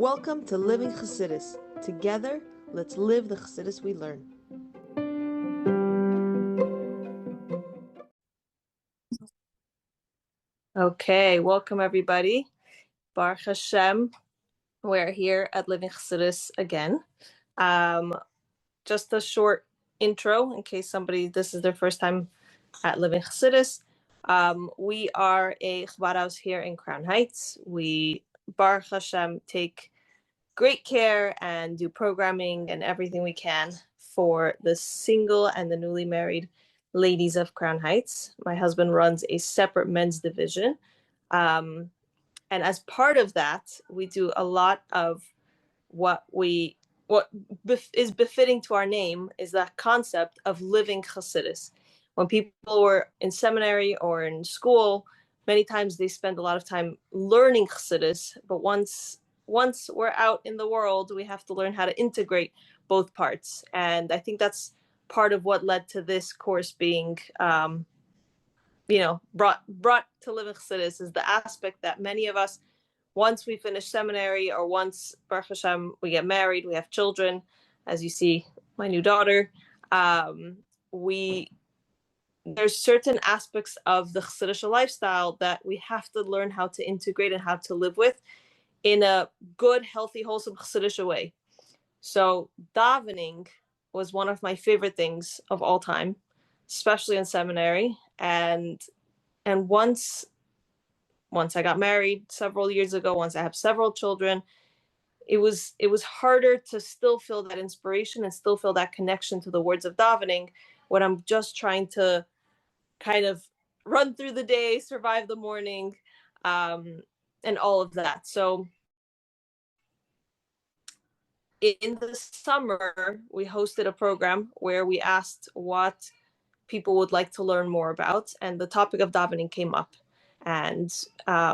Welcome to Living Chassidus. Together, let's live the Chassidus we learn. Okay, welcome everybody. Baruch Hashem, we're here at Living Chassidus again. Just a short intro in case this is their first time at Living Chassidus. We are a Chabad house here in Crown Heights. We, Baruch Hashem, take great care and do programming and everything we can for the single and the newly married ladies of Crown Heights. My husband runs a separate men's division. And as part of that, we do a lot of what is befitting to our name is that concept of living Chassidus. When people were in seminary or in school, many times they spend a lot of time learning Chassidus, but once we're out in the world, we have to learn how to integrate both parts. And I think that's part of what led to this course being, brought to Living Chassidus, is the aspect that many of us, once we finish seminary or once, Baruch Hashem, we get married, we have children, as you see, my new daughter, there's certain aspects of the Chassidish lifestyle that we have to learn how to integrate and how to live with in a good, healthy, wholesome Chassidish way. So davening was one of my favorite things of all time, especially in seminary. And once I got married several years ago, once I have several children, it was harder to still feel that inspiration and still feel that connection to the words of davening when I'm just trying to kind of run through the day, survive the morning, and all of that. So in the summer, we hosted a program where we asked what people would like to learn more about, and the topic of davening came up. And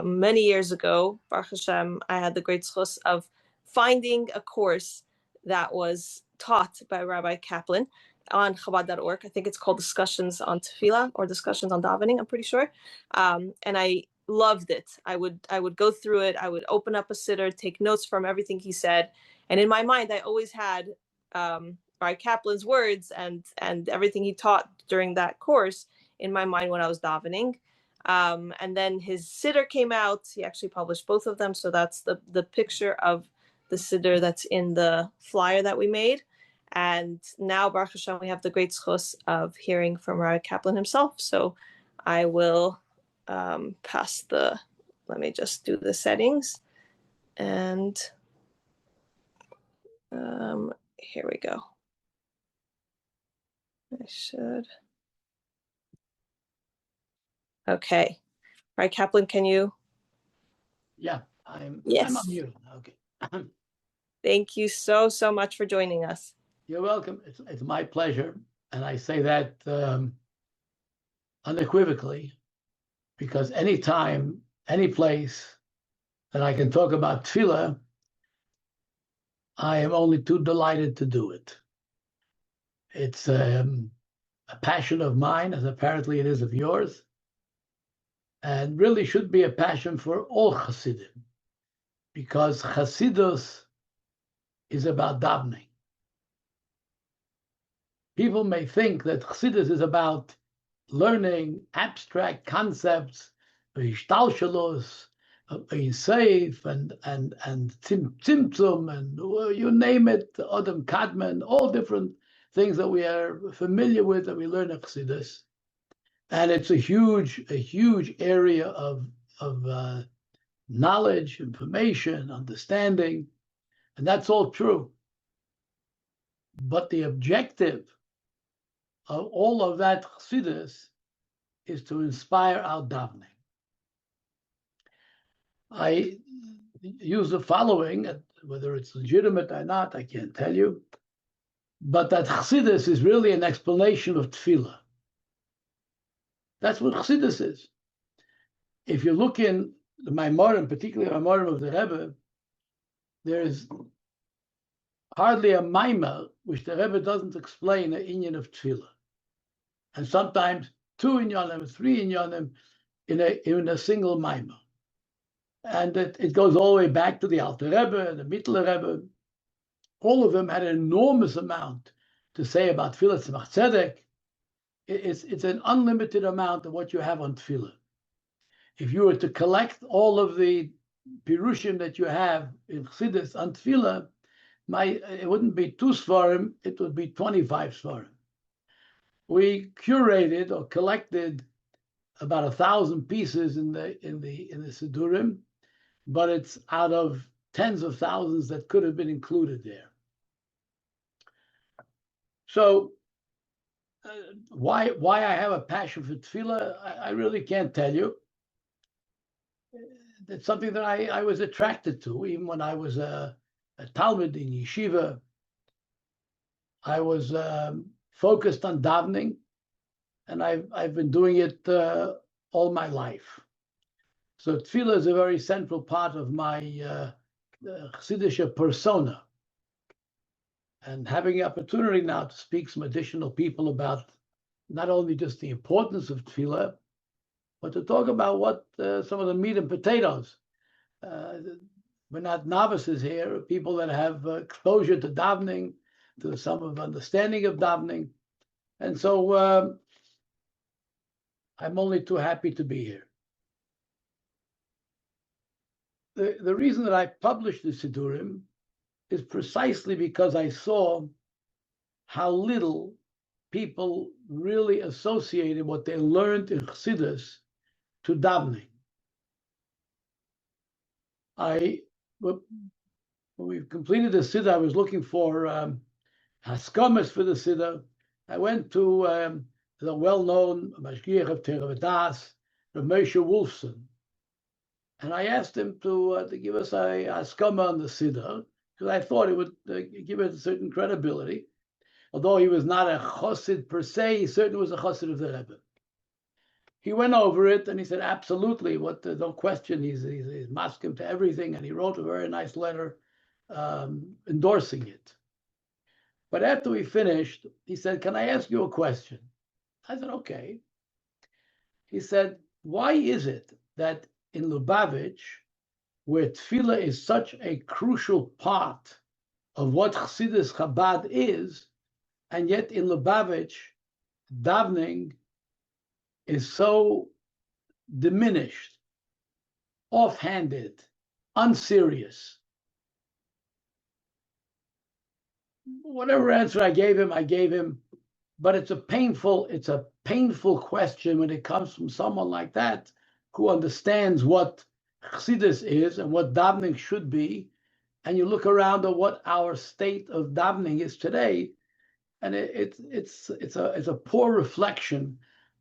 many years ago, Baruch Hashem, I had the great zchus of finding a course that was taught by Rabbi Kaplan on Chabad.org. I think it's called Discussions on Tfilah or Discussions on Davening, I'm pretty sure. And I loved it. I would go through it. I would open up a siddur, take notes from everything he said. And in my mind, I always had Rabbi Kaplan's words and everything he taught during that course in my mind when I was davening. And then his siddur came out. He actually published both of them. So that's the picture of the siddur that's in the flyer that we made. And now, Baruch Hashem, we have the great zchus of hearing from Rabbi Kaplan himself. So I will let me just do the settings. And here we go. I should. Okay. Rabbi Kaplan, can you? Yeah, I'm on mute. Okay. Thank you so much for joining us. You're welcome. It's my pleasure. And I say that unequivocally, because anytime, any place that I can talk about Tfilah, I am only too delighted to do it. It's a passion of mine, as apparently it is of yours, and really should be a passion for all Chassidim, because Chassidus is about davening. People may think that Chassidus is about learning abstract concepts, Ishtalshalos, safe and Tzimtzum, and you name it, Adam Kadman, all different things that we are familiar with that we learn at Chassidus. And it's a huge area of knowledge, information, understanding, and that's all true. But the objective of all of that Chassidus is to inspire our davening. I use the following, whether it's legitimate or not, I can't tell you, but that Chassidus is really an explanation of Tfilah. That's what Chassidus is. If you look in the Maimorim, particularly the Maimorim of the Rebbe, there is hardly a Maimah which the Rebbe doesn't explain the inyan of Tfilah. And sometimes 2 inyanim, 3 inyanim in a single Maimah. And it goes all the way back to the Alter Rebbe, the Mittler Rebbe. All of them had an enormous amount to say about Tfilah Tzemach Tzedek. It's an unlimited amount of what you have on Tfilah. If you were to collect all of the Pirushim that you have in Chassidus on Tfilah, it wouldn't be 2 Svarim, it would be 25 Svarim. We curated or collected about 1,000 pieces in the Siddurim, but it's out of tens of thousands that could have been included there. So why I have a passion for Tfilah, I really can't tell you. It's something that I was attracted to, even when I was a Talmud in Yeshiva. I was focused on davening, and I've been doing it all my life. So Tfilah is a very central part of my Chassidish persona. And having the opportunity now to speak to some additional people about not only just the importance of Tfilah, but to talk about what some of the meat and potatoes. We're not novices here, people that have exposure to davening, to some of understanding of davening. And so I'm only too happy to be here. The reason that I published the Siddurim is precisely because I saw how little people really associated what they learned in Chassidus to davening. When we completed the Siddur, I was looking for haskamas for the Siddur. I went to the well-known Mashgiach of Torah V'das, Moshe Wolfson, and I asked him to give us a haskama on the Siddur, because I thought it would give it a certain credibility. Although he was not a chassid per se, he certainly was a chassid of the Rebbe. He went over it and he said, absolutely, no question, he's maskim to everything, and he wrote a very nice letter endorsing it. But after we finished, he said, can I ask you a question? I said, okay. He said, why is it that in Lubavitch, where Tfilah is such a crucial part of what Chassidus Chabad is, and yet in Lubavitch, davening is so diminished, offhanded, unserious? Whatever answer I gave him, but it's a painful question when it comes from someone like that who understands what Chassidus is and what davening should be, and you look around at what our state of davening is today, and it's a poor reflection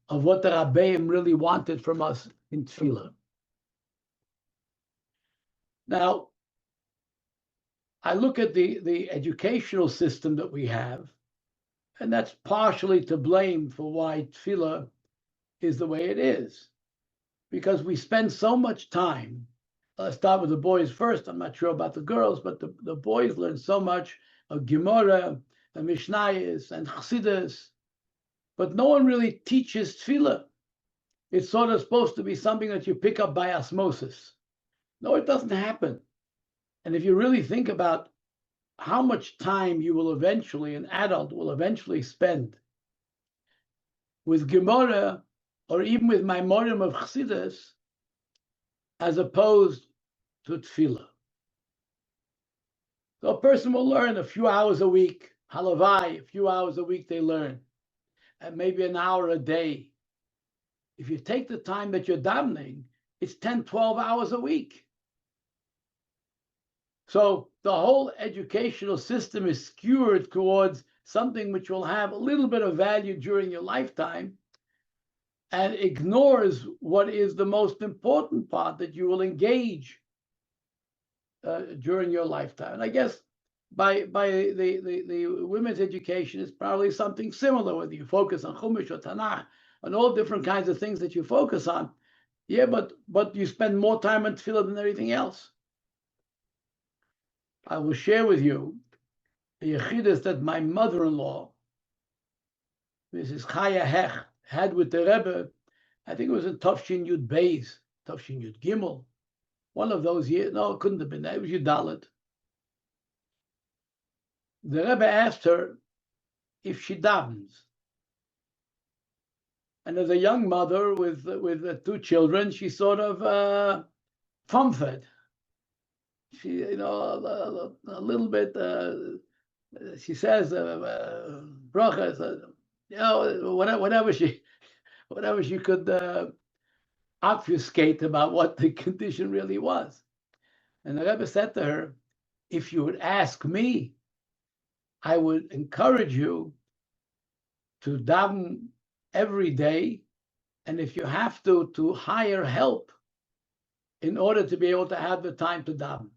of what the Rabbeim really wanted from us in Tfilah. Now, I look at the educational system that we have, and that's partially to blame for why Tfilah is the way it is, because we spend so much time. Let's start with the boys first. I'm not sure about the girls, but the boys learn so much of Gemara and Mishnayos and Chassidus, but no one really teaches Tfilah. It's sort of supposed to be something that you pick up by osmosis. No, it doesn't happen. And if you really think about how much time you will eventually, an adult will eventually spend with Gemara or even with Maimorim of Chassidus, as opposed to Tfilah. So a person will learn a few hours a week, halavai, a few hours a week they learn, and maybe an hour a day. If you take the time that you're davening, it's 10, 12 hours a week. So the whole educational system is skewed towards something which will have a little bit of value during your lifetime and ignores what is the most important part that you will engage during your lifetime. And I guess by the women's education is probably something similar, whether you focus on Chumash or Tanakh, on all different kinds of things that you focus on. Yeah, but you spend more time on Tfilah than everything else. I will share with you the yechidus that my mother-in-law, Mrs. Chaya Hech, had with the Rebbe. I think it was in Tafshin Yud Beis, Tafshin Yud Gimel, one of those years, no, it couldn't have been that, it was Yudalit. The Rebbe asked her if she davens. And as a young mother with two children, she sort of fumfed. She, you know, a little bit. She says, "Brachas," you know, whatever she could obfuscate about what the condition really was. And the Rebbe said to her, "If you would ask me, I would encourage you to daven every day, and if you have to hire help in order to be able to have the time to daven."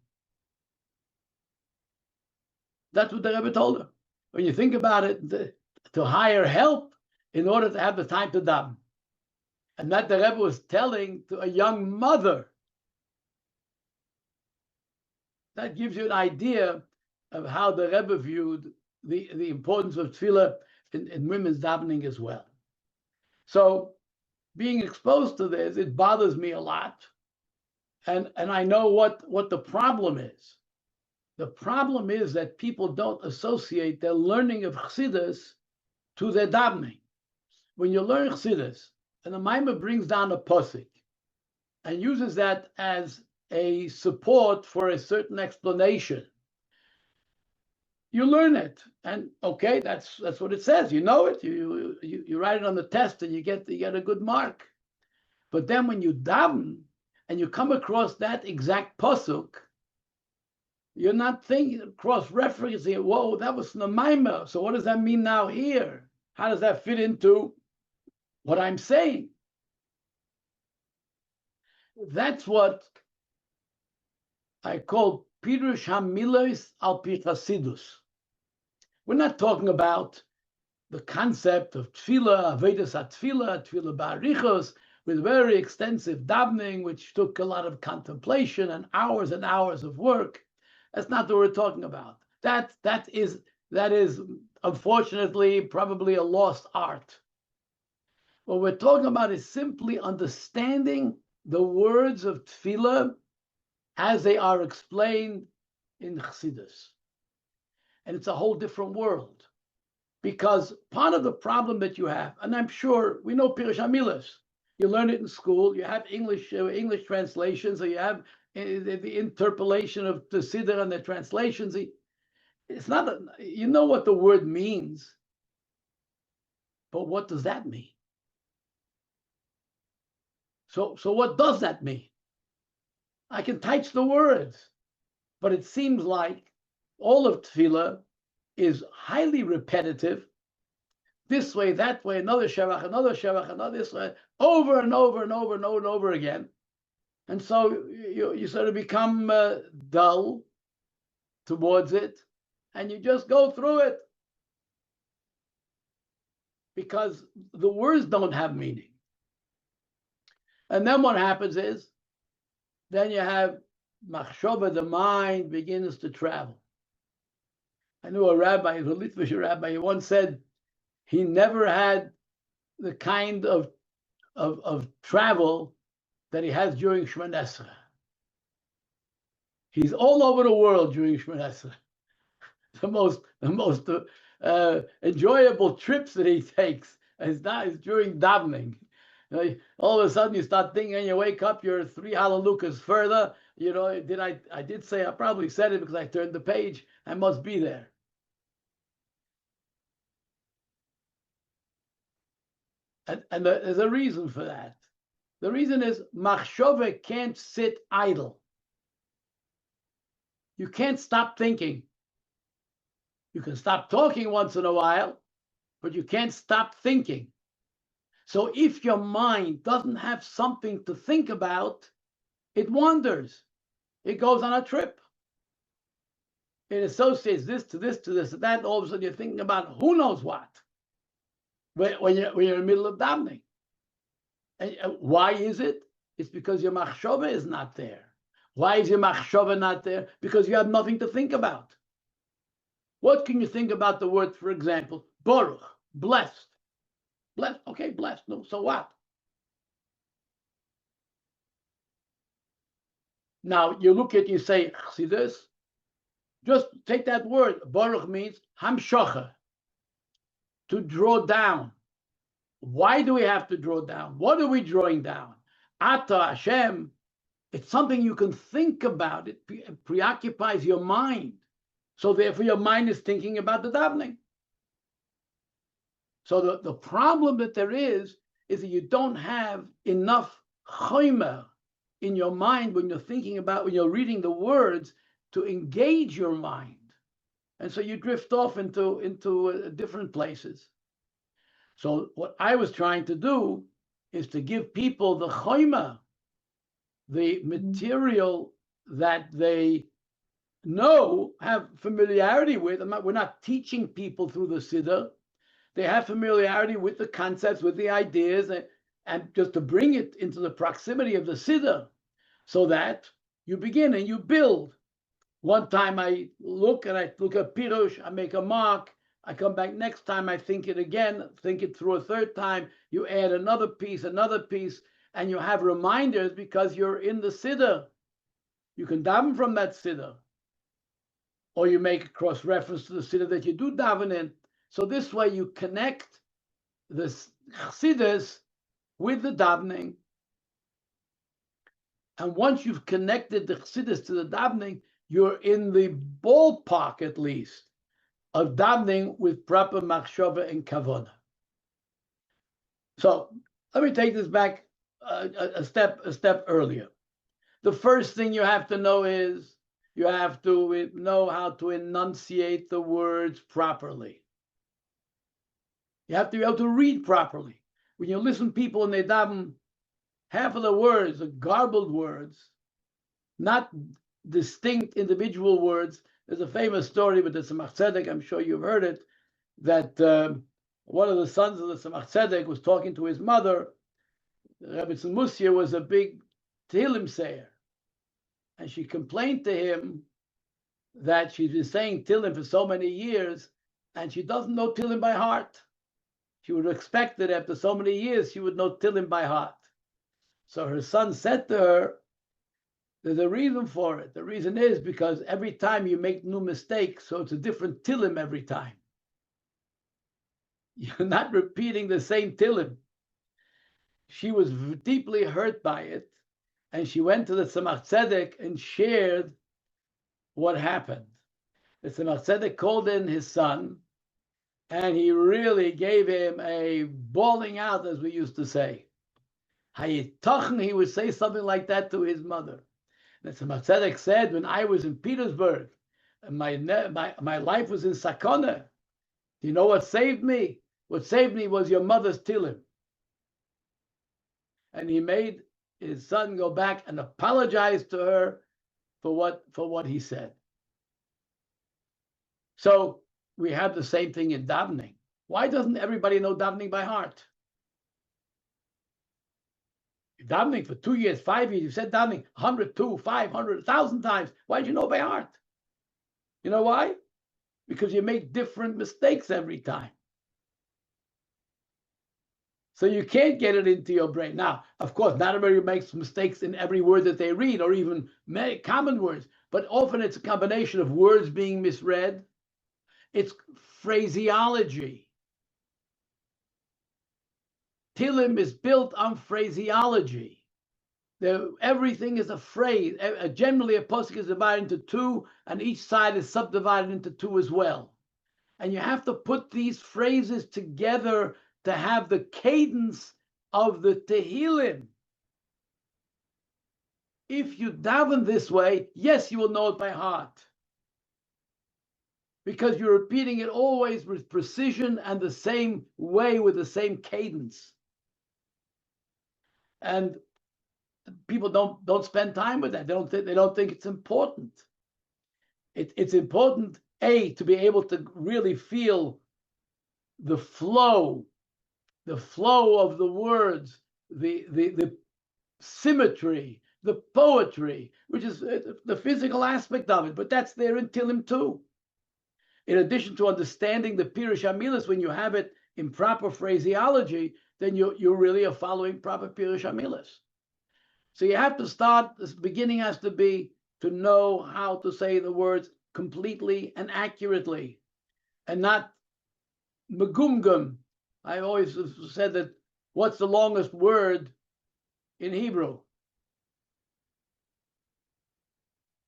That's what the Rebbe told her. When you think about it, to hire help in order to have the time to daven. And that the Rebbe was telling to a young mother. That gives you an idea of how the Rebbe viewed the importance of tefillah in women's davening as well. So being exposed to this, it bothers me a lot. And I know what the problem is. The problem is that people don't associate their learning of Chassidus to their davening. When you learn Chassidus, and the Maimon brings down a posik and uses that as a support for a certain explanation, you learn it, and okay, that's what it says. You know it. You write it on the test, and you get a good mark. But then when you daven and you come across that exact posuk, you're not thinking, cross-referencing, whoa, that was Namaima. So what does that mean now here? How does that fit into what I'm saying? That's what I call Pirush HaMilos al Pi Chassidus. We're not talking about the concept of Tfilah, Avedas HaTfilah, Tfilah Ba'arichos, with very extensive davening, which took a lot of contemplation and hours of work. That's not what we're talking about. That is unfortunately probably a lost art. What we're talking about is simply understanding the words of Tfilah as they are explained in Chassidus. And it's a whole different world. Because part of the problem that you have, and I'm sure we know Pirush HaMilos, you learn it in school, you have English translations, or you have the interpolation of the Siddur and the translations. It's not, you know what the word means, but what does that mean? So what does that mean? I can touch the words, but it seems like all of Tfilah is highly repetitive. This way, that way, another shevach, another this way, over and over and over and over and over again. And so you sort of become dull towards it, and you just go through it because the words don't have meaning. And then what happens is, then you have machshava, the mind begins to travel. I knew a rabbi, a Litvish rabbi, he once said he never had the kind of travel that he has during Shemoneh Esrei. He's all over the world during Shemoneh Esrei. The most enjoyable trips that he takes is during davening. You know, all of a sudden you start thinking, and you wake up, you're 3 halalukas further. You know, I did say, I probably said it because I turned the page. I must be there. And there's a reason for that. The reason is machshove can't sit idle. You can't stop thinking. You can stop talking once in a while, but you can't stop thinking. So if your mind doesn't have something to think about, it wanders. It goes on a trip. It associates this to this to this to that. All of a sudden you're thinking about who knows what when you're in the middle of davening. And why is it? It's because your machshava is not there. Why is your machshava not there? Because you have nothing to think about. What can you think about the word, for example, Baruch, blessed? Blessed, okay, blessed. No, so what? Now you look at, you say, see this? Just take that word. Baruch means hamshocha, to draw down. Why do we have to draw down? What are we drawing down? Ata Hashem, it's something you can think about. It preoccupies your mind. So therefore your mind is thinking about the davening. So the problem that there is that you don't have enough chomer in your mind when you're thinking about, when you're reading the words, to engage your mind. And so you drift off into different places. So what I was trying to do is to give people the chomer, the material that they know, have familiarity with. We're not teaching people through the Siddur. They have familiarity with the concepts, with the ideas, and just to bring it into the proximity of the Siddur, so that you begin and you build. One time I look at Pirush, I make a mark, I come back next time, I think it again, think it through a third time, you add another piece, and you have reminders because you're in the Siddur. You can daven from that Siddur. Or you make a cross-reference to the Siddur that you do daven in. So this way you connect the Chassidus with the davening. And once you've connected the Chassidus to the davening, you're in the ballpark, at least, of davening with proper machshava and kavanah. So let me take this back a step earlier. The first thing you have to know is you have to know how to enunciate the words properly. You have to be able to read properly. When you listen to people and they daven, half of the words are garbled words, not distinct individual words. There's a famous story with the Tzemach Tzedek, I'm sure you've heard it, that one of the sons of the Tzemach Tzedek was talking to his mother. Rabbi Tzemach was a big Tehillim sayer, and she complained to him that she's been saying Tehillim for so many years, and she doesn't know Tehillim by heart. She would expect that after so many years, she would know Tehillim by heart. So her son said to her, there's a reason for it. The reason is because every time you make new mistakes, so it's a different Tehillim every time. You're not repeating the same Tehillim. She was deeply hurt by it, and she went to the Tzemach Tzedek and shared what happened. The Tzemach Tzedek called in his son, and he really gave him a bawling out, as we used to say. Hayitochen, he would say something like that to his mother. The Tzemach Tzedek said, when I was in Petersburg, and my life was in Sakona, you know what saved me? What saved me was your mother's Tehillim. And he made his son go back and apologize to her for what he said. So we have the same thing in davening. Why doesn't everybody know davening by heart? You're davening for 2 years, 5 years. You said davening 100, 200, 500, 1,000 times. Why did you know by heart? You know why? Because you make different mistakes every time. So you can't get it into your brain. Now, of course, not everybody makes mistakes in every word that they read, or even common words, but often it's a combination of words being misread. It's phraseology. Tehillim is built on phraseology. Everything is a phrase. Generally, a pasuk is divided into two, and each side is subdivided into two as well. And you have to put these phrases together to have the cadence of the Tehillim. If you daven this way, yes, you will know it by heart, because you're repeating it always with precision and the same way with the same cadence. And people don't spend time with that. They don't think it's important. It's important, to be able to really feel the flow of the words, the symmetry, the poetry, which is the physical aspect of it, but that's there in Tehillim too. In addition to understanding the Pirush HaMilas, when you have it in proper phraseology, then you really are following proper Pirush HaMilas. So you have to start, this beginning has to be to know how to say the words completely and accurately, and not megumgum. I always said that, what's the longest word in Hebrew?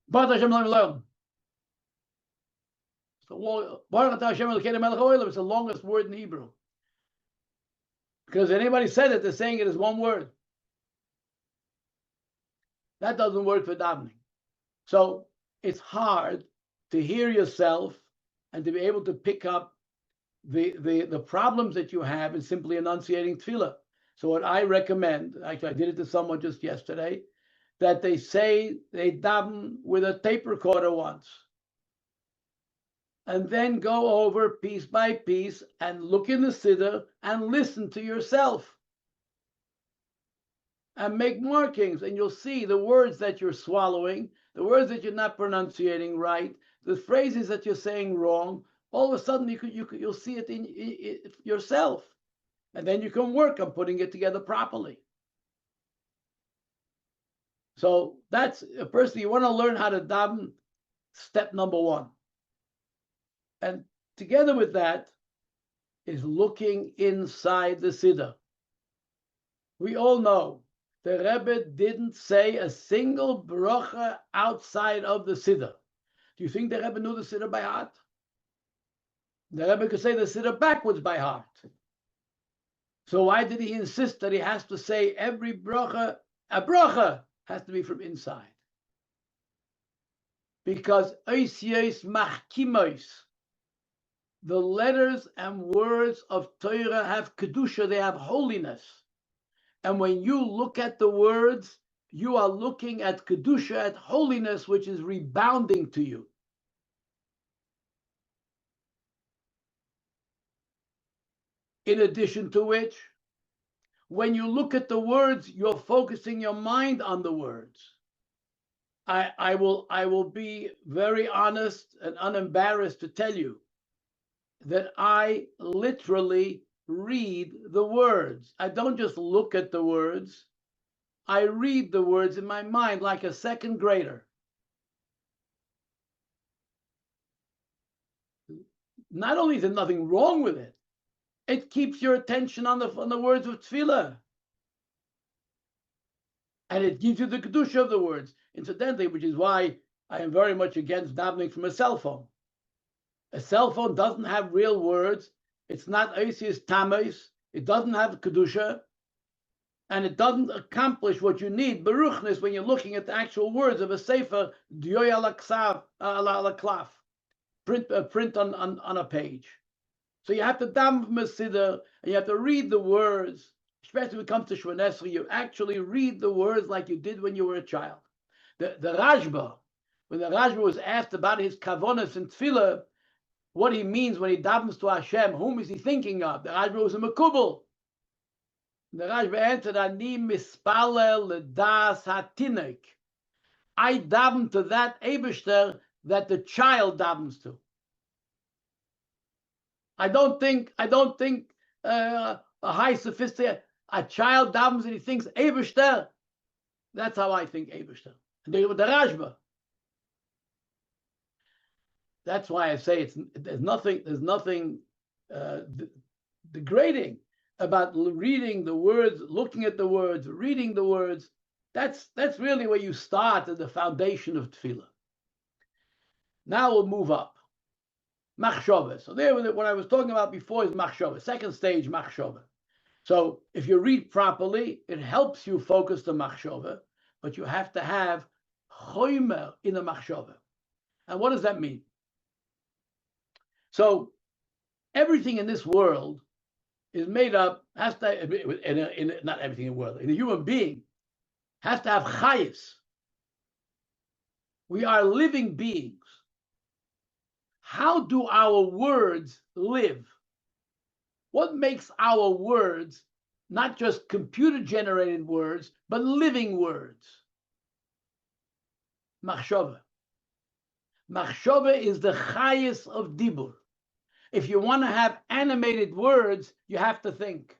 Baruch Hashem Eloheinu Le'olam. It's the longest word in Hebrew. Because if anybody said it, they're saying it as one word. That doesn't work for davening. So it's hard to hear yourself and to be able to pick up the problems that you have in simply enunciating tefillah. So what I recommend, actually I did it to someone just yesterday, that they say they daven with a tape recorder once, and then go over piece by piece and look in the Siddur and listen to yourself and make markings, and you'll see the words that you're swallowing, the words that you're not pronunciating right, the phrases that you're saying wrong. All of a sudden you'll see it in yourself, and then you can work on putting it together properly. So that's a person, you want to learn how to daven, step number one. And together with that is looking inside the Siddur. We all know the Rebbe didn't say a single bracha outside of the Siddur. Do you think the Rebbe knew the Siddur by heart? The Rebbe could say the Siddur backwards by heart. So why did he insist that he has to say every bracha, a bracha has to be from inside? Because oisiyos machkimos, the letters and words of Torah have kedusha, they have holiness. And when you look at the words, you are looking at kedusha, at holiness, which is rebounding to you. In addition to which, when you look at the words, you're focusing your mind on the words. I will be very honest and unembarrassed to tell you that I literally read the words. I don't just look at the words. I read the words in my mind like a second grader. Not only is there nothing wrong with it, it keeps your attention on the words of Tfilah. And it gives you the kedusha of the words. Incidentally, which is why I am very much against davening from a cell phone. A cell phone doesn't have real words. It's not oisius tamis. It doesn't have kedusha, and it doesn't accomplish what you need, beruchnis, when you're looking at the actual words of a sefer, diyoy ala klaf, print on a page. So you have to daven from a siddur, and you have to read the words. Especially when it comes to Shemona Esrei, you actually read the words like you did when you were a child. The Rashba, when the Rashba was asked about his kavonos and tefillah, what he means when he davens to Hashem, whom is he thinking of? The Rashba was a makubal. The Rashba answered, Ani mispalel ledas hatinek. I daven to that Eibishter that the child davens to. I don't think a high sophisticated, a child davens and he thinks Eibishter. That's how I think Eibishter. And they with the Rashba. That's why I say there's nothing degrading about reading the words, looking at the words, reading the words. That's really where you start at the foundation of tefillah. Now we'll move up. Machshava. So there, what I was talking about before is machshava. Second stage, machshava. So if you read properly, it helps you focus the machshava, but you have to have chomer in the machshava. And what does that mean? So everything in this world is made up, has to, not everything in the world, in a human being, has to have chayis. We are living beings. How do our words live? What makes our words not just computer-generated words, but living words? Machshava. Machshava is the chayis of dibur. If you want to have animated words, you have to think.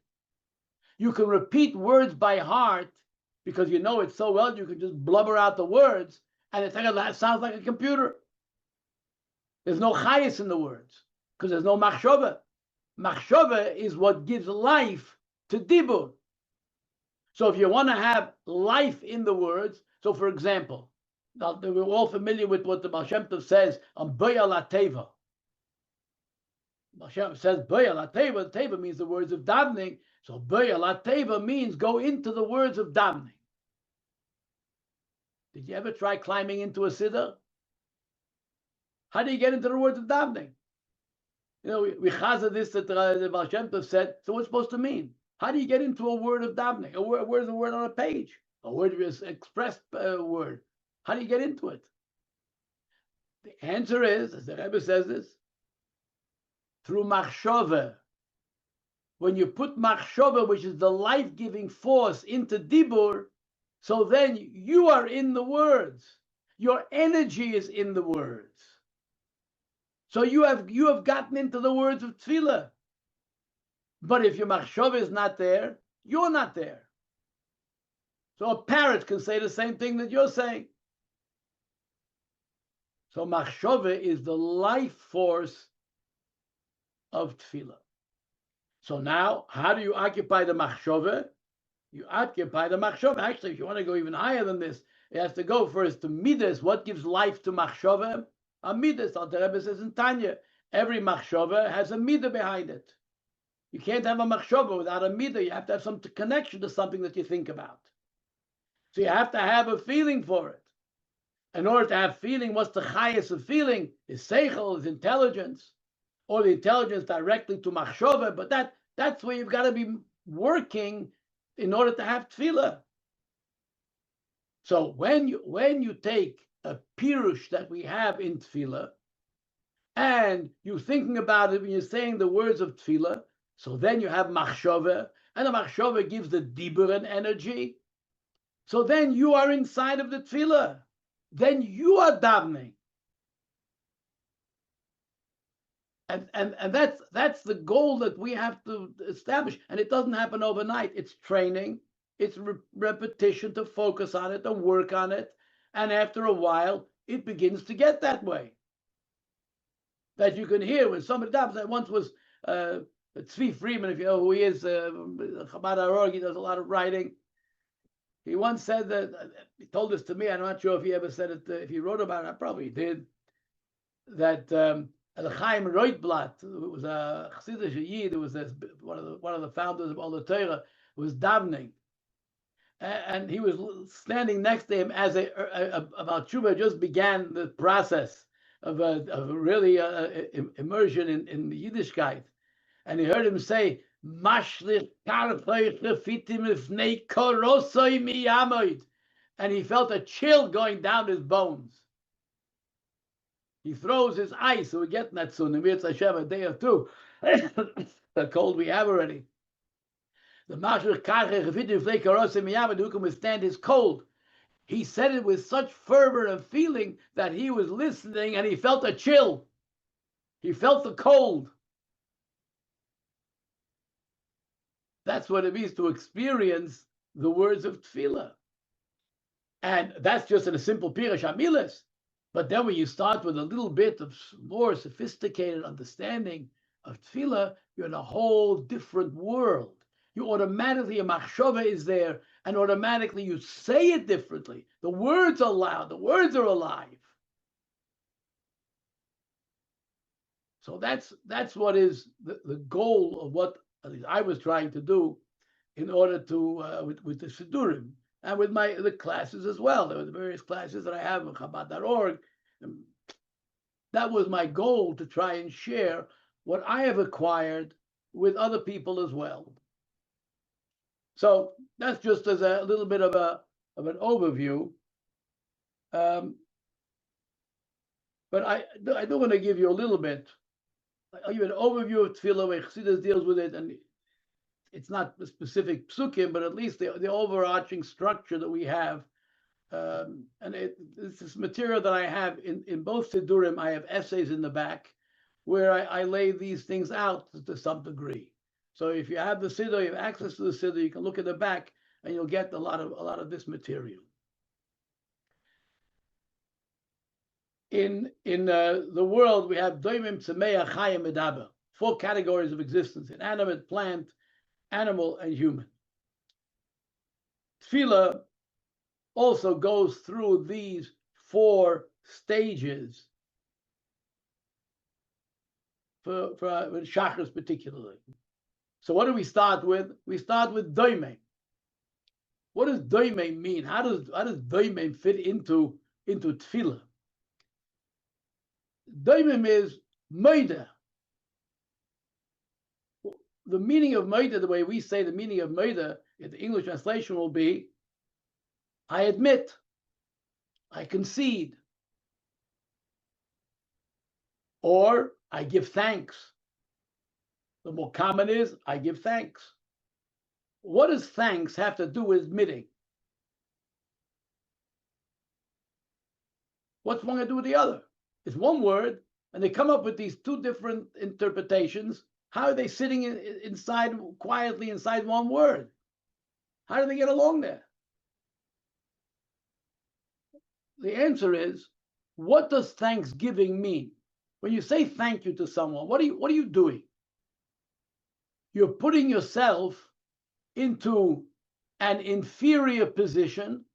You can repeat words by heart, because you know it so well you can just blubber out the words, and it sounds like a computer. There's no chayis in the words because there's no machshava. Machshava is what gives life to dibur. So if you want to have life in the words, so for example, now we're all familiar with what the Baal Shem Tov says on Boya La Teva. Baal Shem Tov says Boya La Teva. Teva means the words of davening. So Boya La Teva means go into the words of davening. Did you ever try climbing into a siddur? How do you get into the words of davening? You know, we chaza this that the Baal Shem Tov said. So what's it supposed to mean? How do you get into a word of davening? A word is a word on a page. A word is an expressed word. How do you get into it? The answer is, as the Rebbe says this, through machshava. When you put machshava, which is the life-giving force, into dibur, so then you are in the words. Your energy is in the words. So you have gotten into the words of Tfilah. But if your machshava is not there, you're not there. So a parrot can say the same thing that you're saying. So machshava is the life force of Tfilah. So now, how do you occupy the machshava? You occupy the machshava. Actually, if you want to go even higher than this, it has to go first to midas. What gives life to machshava? A midas. The Rebbe says in Tanya, every machshava has a midah behind it. You can't have a machshava without a midah. You have to have some connection to something that you think about. So you have to have a feeling for it. In order to have feeling, what's the highest of feeling? Is seichel, is intelligence, or the intelligence directly to machshava. But that's where you've got to be working in order to have tefillah. So when you take a pirush that we have in tefillah, and you're thinking about it when you're saying the words of tefillah, so then you have machshava, and the machshava gives the dibur and energy. So then you are inside of the tefillah. Then you are davening. And that's the goal that we have to establish. And it doesn't happen overnight. It's training. It's repetition to focus on it, to work on it. And after a while, it begins to get that way. That you can hear when somebody davens. That once was Tzvi Friedman, if you know who he is, Chabad Arog, he does a lot of writing. He once said that, he told this to me, I'm not sure if he ever said it, if he wrote about it, I probably did, that Chaim Reutblatt, who was a Chassidus Yid, who was one of the founders of all the Torah, was davening. And he was standing next to him as about Tshuva just began the process of really immersion in the Yiddishkeit. And he heard him say, and he felt a chill going down his bones. He throws his ice, so we're getting that soon. And it's Hashem a day or two. The cold we have already. The who can withstand his cold. He said it with such fervor and feeling that he was listening and he felt a chill. He felt the cold. That's what it means to experience the words of Tfilah. And that's just in a simple Pirush HaMilas. But then when you start with a little bit of more sophisticated understanding of Tfilah, you're in a whole different world. You automatically, a machshava is there, and automatically you say it differently. The words are loud, the words are alive. So that's what is the goal of what at least I was trying to do in order to, with the Siddurim, and with the classes as well. There were the various classes that I have in Chabad.org. That was my goal, to try and share what I have acquired with other people as well. So that's just as a little bit of an overview. But I do want to give you a little bit. I'll give you an overview of Tfilah, where Chassidus deals with it, and it's not the specific psukim, but at least the overarching structure that we have. And it's this material that I have in both Siddurim. I have essays in the back where I lay these things out to some degree. So if you have the Siddur, you have access to the Siddur, you can look at the back. and you'll get a lot of this material. In the world, we have doimim tzemeach chayim medaber, 4 categories of existence: inanimate, plant, animal, and human. Tfilah also goes through these 4 stages for Shachris particularly. So what do we start with? We start with doimim. What does doimim mean? How does doimim fit into Tfilah? Davening is moida. The meaning of moida, the way we say the meaning of moida, in the English translation will be, I admit, I concede, or I give thanks. The more common is, I give thanks. What does thanks have to do with admitting? What's one to do with the other? It's one word, and they come up with these 2 different interpretations. How are they sitting inside quietly inside one word? How do they get along there? The answer is, what does thanksgiving mean? When you say thank you to someone, what are you doing? You're putting yourself into an inferior position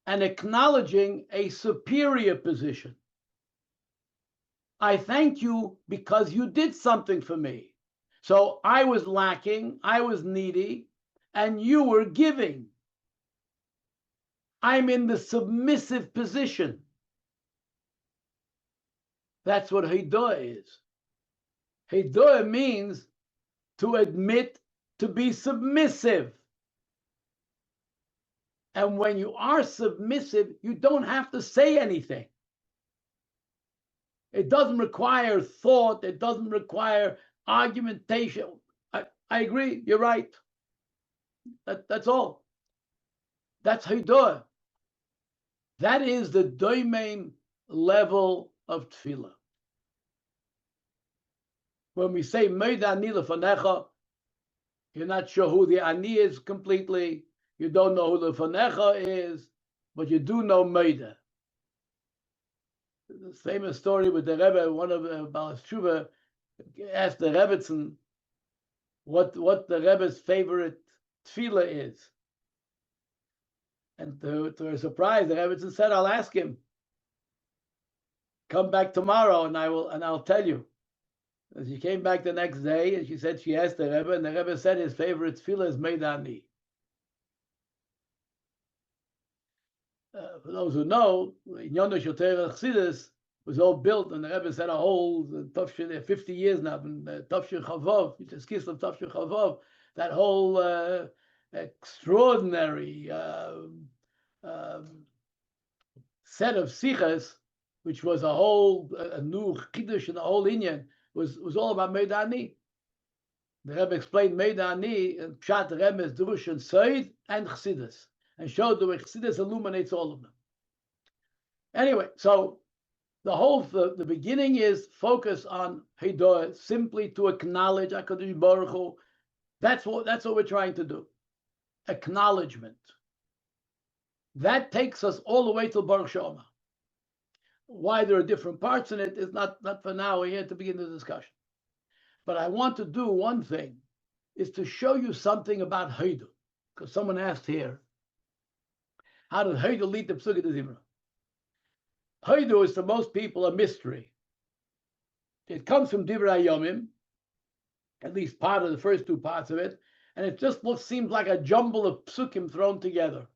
and acknowledging a superior position. I thank you because you did something for me. So I was lacking, I was needy, and you were giving. I'm in the submissive position. That's what Hidah is. Hidah means to admit to be submissive. And when you are submissive, you don't have to say anything. It doesn't require thought. It doesn't require argumentation. I agree. You're right. That's all. That's Hidah. That is the doimim level of Tfilah. When we say Meida ani lefanecha, you're not sure who the ani is completely. You don't know who the fanecha is, but you do know Meida. The famous story with the Rebbe, one of the Baal Tshuva asked the Rebbetzin what the Rebbe's favorite tefillah is. And to her surprise, the Rebbetzin said, I'll ask him. Come back tomorrow and I'll tell you. And she came back the next day and she said she asked the Rebbe, and the Rebbe said his favorite tefillah is Meidani. For those who know, Inyan Shoter Chassidus was all built, and the Rebbe said a whole Tafshin, 50 years now, Tafshin Chavov, which is Kislev Tafshin Chavov, that whole extraordinary set of sichas, which was a new chiddush in the whole Inyan, was all about Meidani. The Rebbe explained Meidani and Pshat Rebbe's Drush and Seid and Chassidus, and showed the way Chassidus illuminates all of them. Anyway, so the beginning is focus on Hidah, simply to acknowledge HaKadosh Baruch Hu. That's what we're trying to do. Acknowledgement. That takes us all the way to Baruch She'amar. Why there are different parts in it is not for now. We're here to begin the discussion. But I want to do one thing, is to show you something about Hidah. Because someone asked here, how does Hidah lead to Psukei Zimra? Hidah is to most people a mystery. It comes from Divrei Yomim, at least part of the first 2 parts of it, and it just seems like a jumble of psukim thrown together.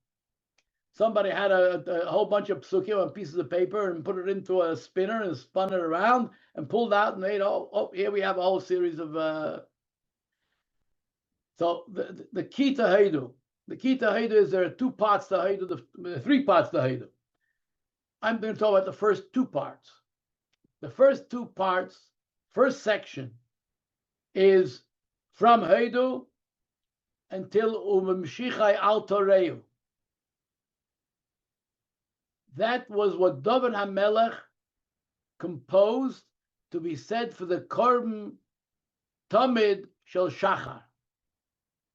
Somebody had a whole bunch of psukim on pieces of paper and put it into a spinner and spun it around and pulled out and made, here we have a whole series of... So the key to Hidah. The key to Hidah is there are 2 parts to Hidah, 3 parts to Hidah. I'm going to talk about the first 2 parts. The first 2 parts, first section, is from Hidah until Umemshichai Al Toreu. That was what David HaMelech composed to be said for the Korban Tamid Shel Shachar.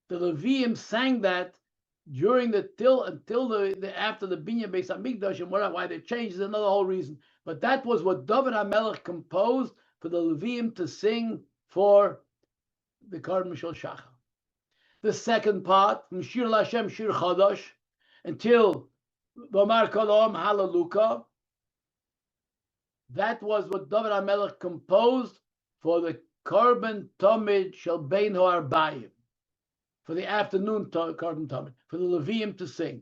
The Leviim sang that during the until the after the Binyan Beis Hamikdash, and why they changed is another whole reason. But that was what David HaMelech composed for the Leviim to sing for the Karban Shel Shachar. The second part, from Shir Lashem Shir Chadash, until V'amar Kol Ha'am Hallelujah, that was what David HaMelech composed for the Karban Tamid Shel Bein Ha'arbayim, for the afternoon Karban Tamid, for the Leviim to sing.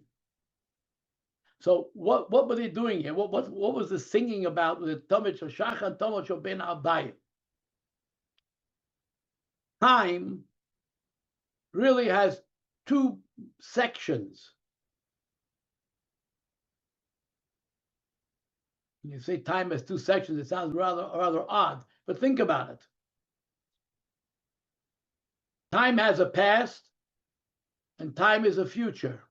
So what were they doing here? What was the singing about with the Tamid Shel Shachar and Tamid Shel Bein Ha'arbayim? Time really has two sections. When you say time has two sections, it sounds rather odd, but think about it. Time has a past, and time is a future.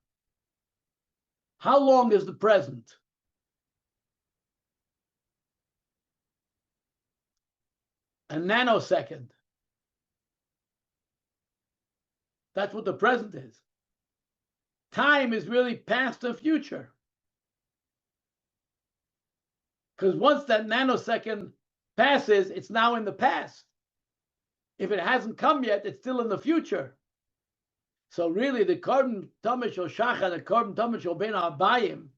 How long is the present? A nanosecond. That's what the present is. Time is really past and future. Because once that nanosecond passes, it's now in the past. If it hasn't come yet, it's still in the future. So really, the Karban Tamid Shel Shachar and the Karban Tamid Shel Bein Ha'arbayim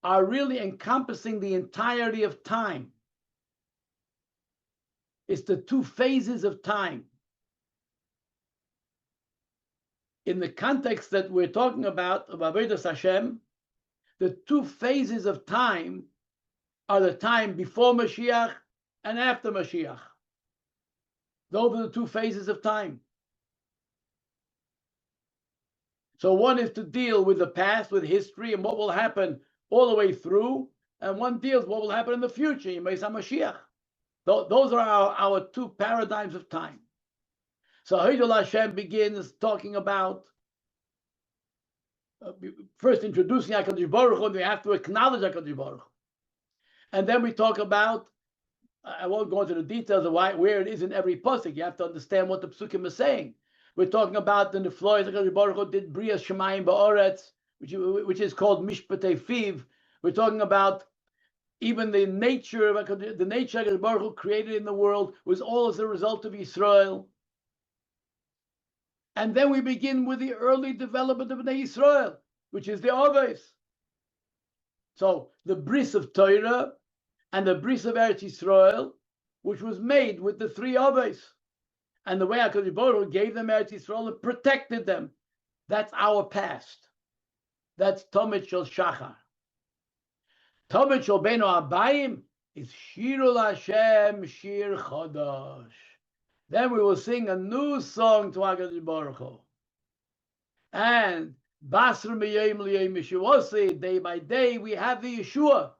are really encompassing the entirety of time. It's the two phases of time. In the context that we're talking about of Avodas Hashem, the two phases of time are the time before Mashiach and after Mashiach. Those are the two phases of time. So one is to deal with the past, with history, and what will happen all the way through, and one deals with what will happen in the future, Yemei Mashiach. Those are our two paradigms of time. So Hidul Hashem begins talking about first introducing HaKadosh Baruch Hu, and we have to acknowledge HaKadosh Baruch Hu. And then we talk about, I won't go into the details of where it is in every pasuk. You have to understand what the psukim is saying. We're talking about the Neflois HaKadosh Baruch Hu did Brias Shemayim Ba'oretz, which is called Mishpatei Fiv. We're talking about even the nature of HaKadosh Baruch Hu created in the world was all as a result of Yisrael. And then we begin with the early development of Bnei Yisrael, which is the Avos. So the bris of Torah and the bris of Eretz Yisrael, which was made with the three Avos, and the way HaKadosh Baruch Hu gave them Eretz Yisrael and protected them. That's our past. That's Tamid Shel Shachar. Tamid Shel Bein Ha'arbayim is Shirul Hashem Shir Chadash. Then we will sing a new song to HaKadosh Baruch Hu. And Basra Miyayim Liyayim Yeshuah, day by day we have the Yeshua.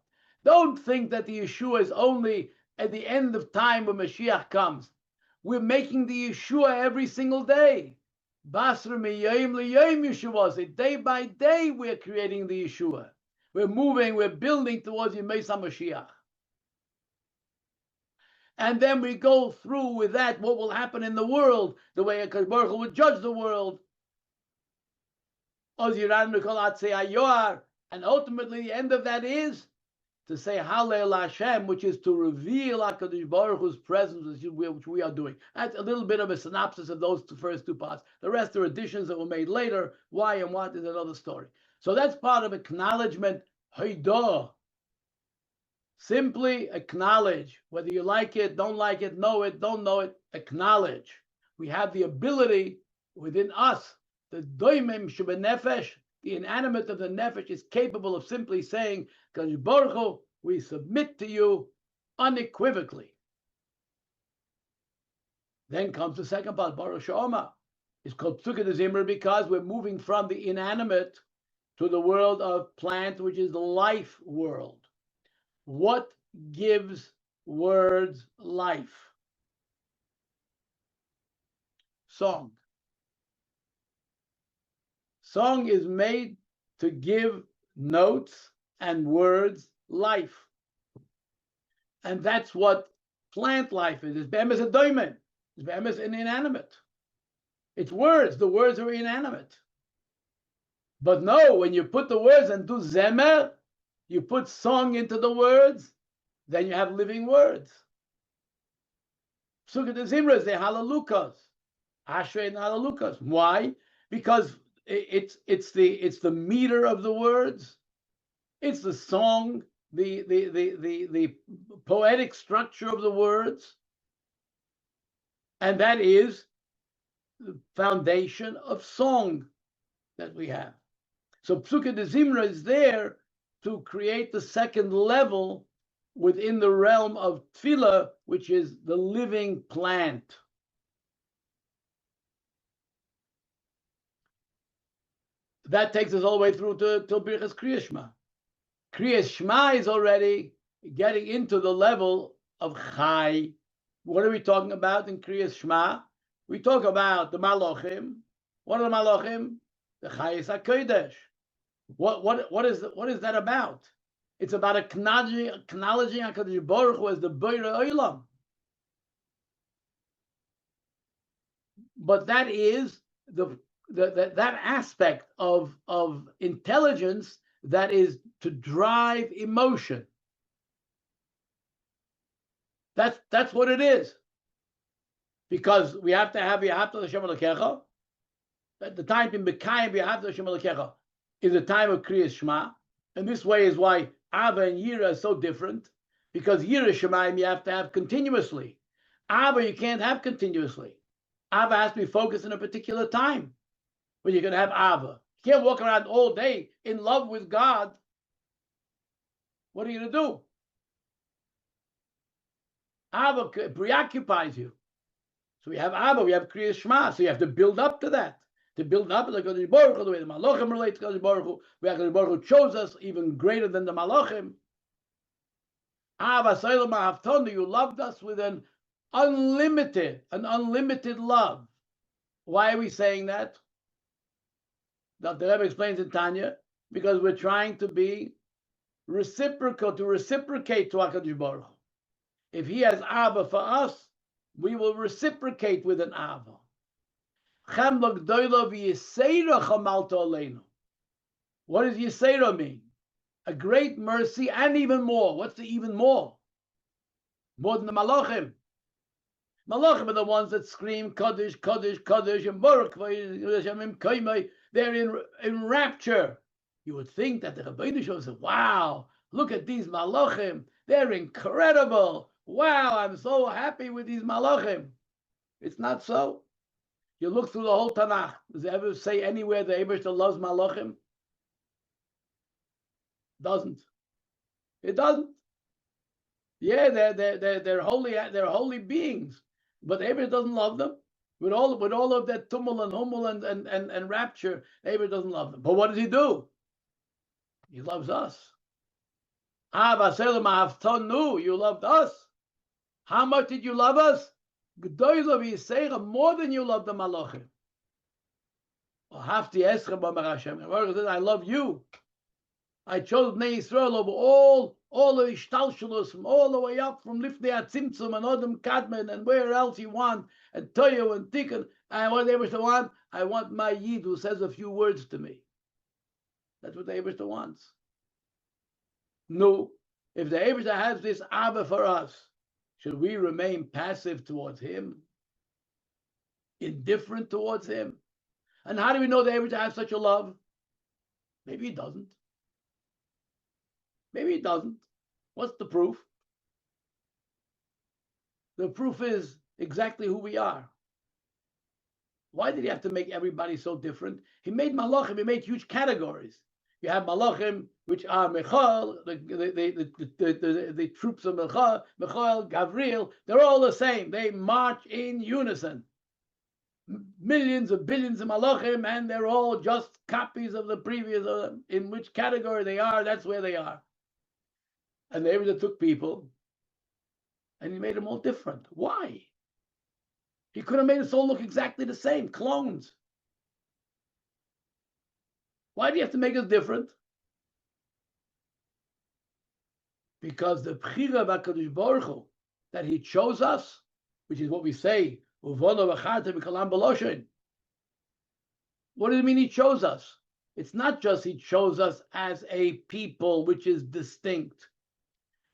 Don't think that the Yeshua is only at the end of time when Mashiach comes. We're making the Yeshua every single day. Basra Miyayim Liyayim Yeshuah, day by day we're creating the Yeshua. We're moving, we're building towards Yemei Mashiach. And then we go through with that what will happen in the world, the way HaKadosh Baruch Hu would judge the world. And ultimately the end of that is to say Hallel Hashem, which is to reveal HaKadosh Baruch Hu's presence, which we are doing. That's a little bit of a synopsis of those first two parts. The rest are additions that were made later. Why and what is another story. So that's part of acknowledgement. Haidah. Simply acknowledge, whether you like it, don't like it, know it, don't know it, acknowledge. We have the ability within us, the doimim shebenefesh, the inanimate of the nefesh is capable of simply saying, Kadosh Baruch Hu, we submit to you unequivocally. Then comes the second part, Baruch She'oma. It's called Psukkah de Zimra because we're moving from the inanimate to the world of plant, which is the life world. What gives words life? Song. Song is made to give notes and words life. And that's what plant life is. It's be'emes a doimen. It's be'emes an inanimate. It's words. The words are inanimate. But no, when you put the words and do zemer, you put song into the words, then you have living words. Psukkah de Zimra is the halalukas, Ashrei and halalukas. Why? Because it's the meter of the words, it's the song, the poetic structure of the words, and that is the foundation of song that we have. So Psukkah de Zimra is there to create the second level within the realm of Tfilah, which is the living plant. That takes us all the way through to Birchas Kriyas Shema. Kriyas Shema is already getting into the level of Chai. What are we talking about in Kriyas Shema? We talk about the Malachim. What are the Malachim? The Chayis HaKodesh. What is that about? It's about acknowledging HaKadosh Baruch Hu as the Boirei Olam. But that is that aspect of intelligence that is to drive emotion. That's what it is. Because we have to have V'ahavta L'Hashem Elokecha. At the time in B'kayim V'ahavta L'Hashem Elokecha is the time of Kriyas Shema. And this way is why Ava and Yira are so different. Because Yira Shemaim you have to have continuously. Ava you can't have continuously. Ava has to be focused in a particular time when you're going to have Ava. You can't walk around all day in love with God. What are you going to do? Ava preoccupies you. So we have Ava, we have Kriyas Shema. So you have to build up to that. To build up like Kadosh Baruch Hu, the way the Malachim relate to Kadosh Baruch Hu, where Kadosh Baruch Hu chose us even greater than the Malachim. Ava Soilem Ahavtonu, you loved us with an unlimited love. Why are we saying that? The Rebbe explains in Tanya, because we're trying to be reciprocal, to reciprocate to HaKadosh Baruch Hu. If he has Ava for us, we will reciprocate with an Ava. What does Yisera mean? A great mercy and even more. What's the even more? More than the Malachim. Malachim are the ones that scream Kaddish, Kaddish, Kaddish, and Baruch. They're in rapture. You would think that the Rebbeinu Shalom said, wow, look at these Malachim. They're incredible. Wow, I'm so happy with these Malachim. It's not so. You look through the whole Tanakh. Does it ever say anywhere the Eibishter loves Malachim? Doesn't. It doesn't. Yeah, they're holy beings, but the Eibishter doesn't love them. With all of that tumul and humul and rapture, the Eibishter doesn't love them. But what does he do? He loves us. You loved us. How much did you love us? More than you love the Malachim. I love you. I chose Bnei Yisrael over all the Ishtalshalos, from all the way up from Lifnei Atzimtzum and Odom Kadmon and where else you want, and Toyo and Tikkun. And what the Eibishter want? I want my Yid who says a few words to me. That's what the Eibishter wants. No, if the Eibishter has this Abba for us, should we remain passive towards him? Indifferent towards him? And how do we know the Eibishter has such a love? Maybe he doesn't. Maybe he doesn't. What's the proof? The proof is exactly who we are. Why did he have to make everybody so different? He made Malachim, he made huge categories. You have Malachim, which are Michael, the troops of Michael, Gavriel, they're all the same. They march in unison. Millions of billions of Malachim, and they're all just copies of the previous. In which category they are, that's where they are. And the Eibishter took people, and he made them all different. Why? He could have made us all look exactly the same, clones. Why do you have to make us different? Because the Bechira of HaKadosh Baruch Hu, that he chose us, which is what we say, what does it mean he chose us? It's not just he chose us as a people which is distinct.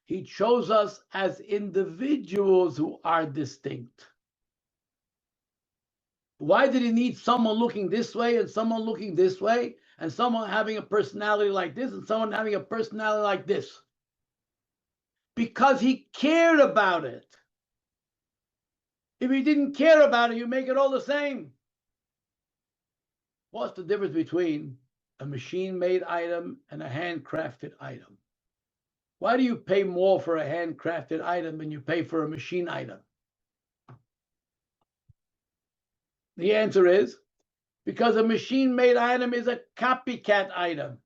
He chose us as individuals who are distinct. Why did he need someone looking this way and someone looking this way and someone having a personality like this and someone having a personality like this? Because he cared about it. If he didn't care about it, you make it all the same. What's the difference between a machine-made item and a handcrafted item? Why do you pay more for a handcrafted item than you pay for a machine item? The answer is because a machine-made item is a copycat item.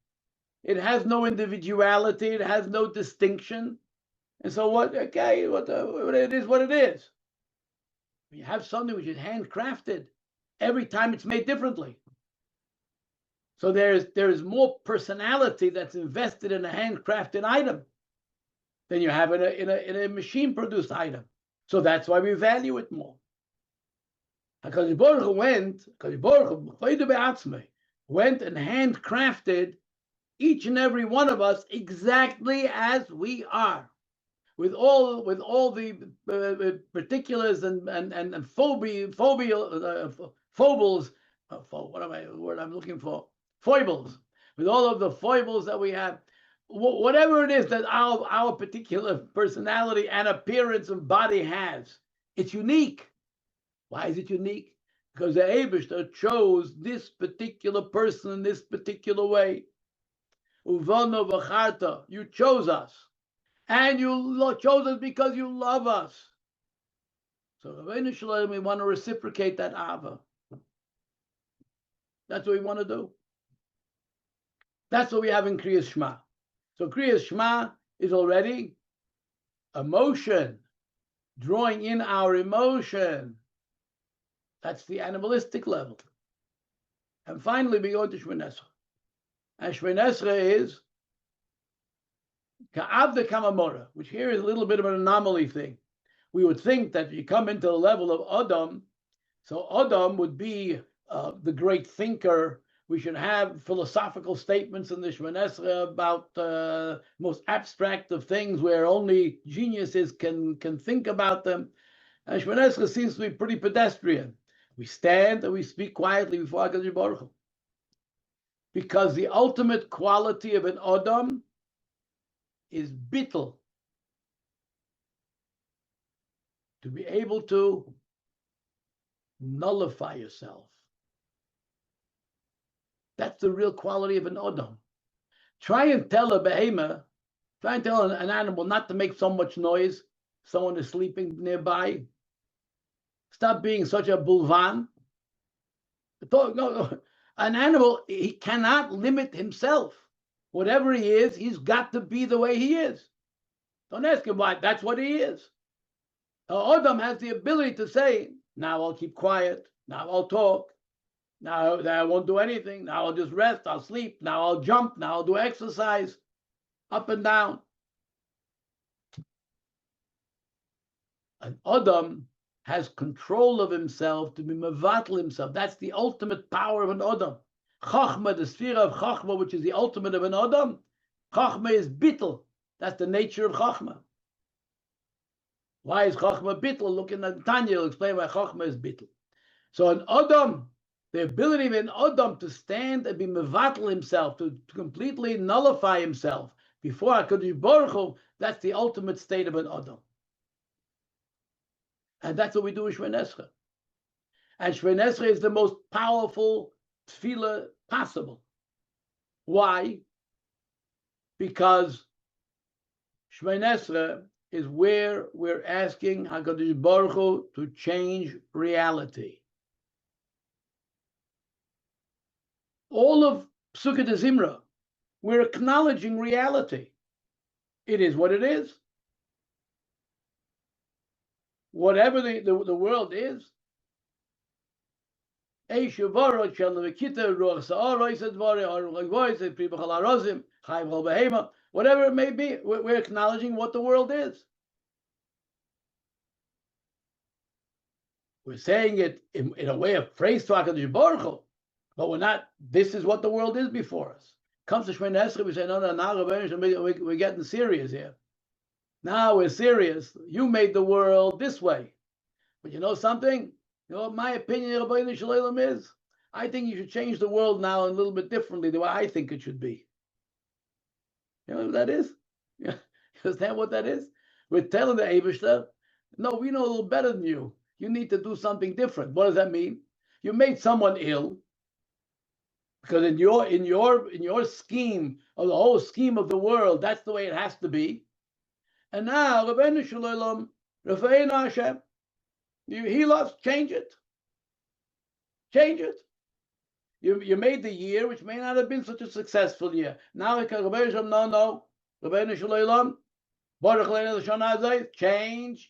It has no individuality. It has no distinction. And so what? Okay, what it is, what it is. You have something which is handcrafted. Every time it's made differently. So there is more personality that's invested in a handcrafted item than you have in a machine-produced item. So that's why we value it more. HaKadosh Baruch Hu went and handcrafted each and every one of us exactly as we are, with all the particulars and foibles. What am I? The word I'm looking for? Foibles. With all of the foibles that we have, whatever it is that our particular personality and appearance and body has, it's unique. Why is it unique? Because the Eibishter chose this particular person in this particular way. Uvano v'charta, you chose us. And you chose us because you love us. So Rabbeinu Shalom, we want to reciprocate that Ava. That's what we want to do. That's what we have in Kriyas Shema. So Kriyas Shema is already emotion, drawing in our emotion. That's the animalistic level. And finally, we go to Shmoneh Esrei. And Shmoneh Esrei is Ka'avda Kamamora, which here is a little bit of an anomaly thing. We would think that if you come into the level of Adam, so Adam would be the great thinker. We should have philosophical statements in the Shmoneh Esrei about most abstract of things where only geniuses can think about them. And Shmoneh Esrei seems to be pretty pedestrian. We stand and we speak quietly before HaKadosh Baruch Hu. Because the ultimate quality of an Adam is bittul. To be able to nullify yourself. That's the real quality of an Adam. Try and tell a behemoth, try and tell an animal not to make so much noise. Someone is sleeping nearby. Stop being such a bulvan. No. An animal, he cannot limit himself. Whatever he is, he's got to be the way he is. Don't ask him why. That's what he is. Adam has the ability to say, now I'll keep quiet. Now I'll talk. Now I won't do anything. Now I'll just rest. I'll sleep. Now I'll jump. Now I'll do exercise. Up and down. An Adam has control of himself to be mevatel himself. That's the ultimate power of an Adam. Chachma, the sphere of Chachma, which is the ultimate of an Adam. Chachma is bittul. That's the nature of Chachma. Why is Chachma bittul? Look in the Tanya, will explain why Chachma is bittul. So an Adam, the ability of an Adam to stand and be mevatel himself, to completely nullify himself before HaKadosh Baruch Hu, that's the ultimate state of an Adam. And that's what we do in Shmoneh Esrei. And Shmoneh Esrei is the most powerful Tfilah possible. Why? Because Shmoneh Esrei is where we're asking HaKadosh Baruch Hu to change reality. All of Psukkah de Zimra, we're acknowledging reality. It is what it is. Whatever the world is, whatever it may be, we're acknowledging what the world is. We're saying it in a way of praise to HaKadosh Baruch Hu. But we're not. This is what the world is before us. Comes to Shemini Esrei, we say, no, now we're getting serious here. Now we're serious. You made the world this way. But you know something? You know what my opinion of Rabbeinu Shalom is? I think you should change the world now a little bit differently the way I think it should be. You know what that is? You understand what that is? We're telling the Eibishter, no, we know a little better than you. You need to do something different. What does that mean? You made someone ill because in your scheme of the whole scheme of the world, that's the way it has to be. And now, Rabbeinu Shalom, Rafa'inu Hashem, you heal us, change it. Change it. You made the year, which may not have been such a successful year. Now, Rabbeinu Shalom, no. Rabbeinu Shalom, Baruch Leinu L'Shana Hazeh,